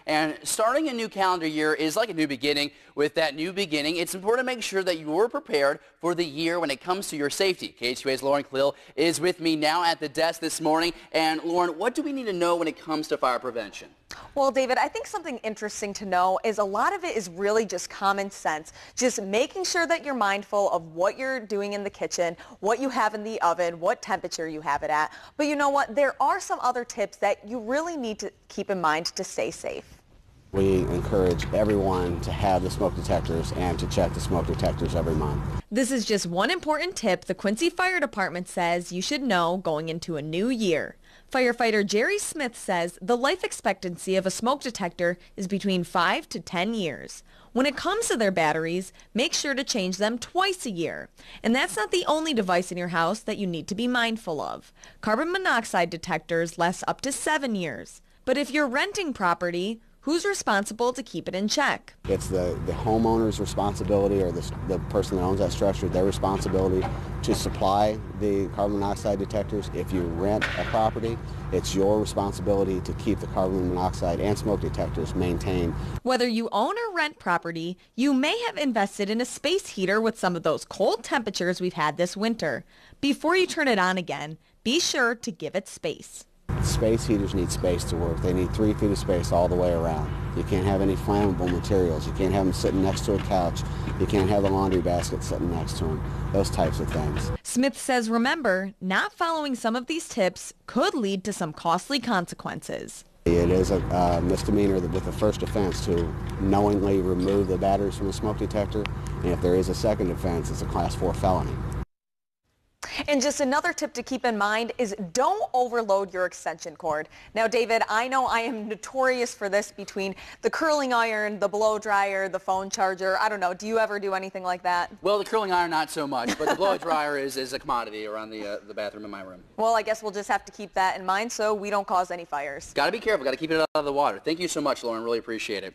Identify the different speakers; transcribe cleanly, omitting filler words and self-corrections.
Speaker 1: And starting a new calendar year is like a new beginning. With that new beginning, it's important to make sure that you're prepared for the year when it comes to your safety. KHQA's Lauren Khalil is with me now at the desk this morning. And Lauren, what do we need to know when it comes to fire prevention?
Speaker 2: Well, David, I think something interesting to know is a lot of it is really just common sense. Just making sure that you're mindful of what you're doing in the kitchen, what you have in the oven, what temperature you have it at. But you know what? There are some other tips that you really need to keep in mind to stay safe.
Speaker 3: We encourage everyone to have the smoke detectors and to check the smoke detectors every month.
Speaker 4: This is just one important tip the Quincy Fire Department says you should know going into a new year. Firefighter Jerry Smith says the life expectancy of a smoke detector is between 5 to 10 years. When it comes to their batteries, make sure to change them twice a year. And that's not the only device in your house that you need to be mindful of. Carbon monoxide detectors last up to 7 years. But if you're renting property, who's responsible to keep it in check?
Speaker 3: It's the homeowner's responsibility, or the person that owns that structure, their responsibility to supply the carbon monoxide detectors. If you rent a property, it's your responsibility to keep the carbon monoxide and smoke detectors maintained.
Speaker 4: Whether you own or rent property, you may have invested in a space heater with some of those cold temperatures we've had this winter. Before you turn it on again, be sure to give it space.
Speaker 3: Space heaters need space to work. They need 3 feet of space all the way around. You can't have any flammable materials. You can't have them sitting next to a couch. You can't have a laundry basket sitting next to them. Those types of things.
Speaker 4: Smith says, remember, not following some of these tips could lead to some costly consequences.
Speaker 3: It is a misdemeanor with the first offense to knowingly remove the batteries from a smoke detector. And if there is a second offense, it's a Class 4 felony.
Speaker 2: And just another tip to keep in mind is don't overload your extension cord. Now, David, I know I am notorious for this between the curling iron, the blow dryer, the phone charger. I don't know. Do you ever do anything like that?
Speaker 1: Well, the curling iron, not so much, but the blow dryer is a commodity around the bathroom in my room.
Speaker 2: Well, I guess we'll just have to keep that in mind so we don't cause any fires.
Speaker 1: Got to be careful. Got to keep it out of the water. Thank you so much, Lauren. Really appreciate it.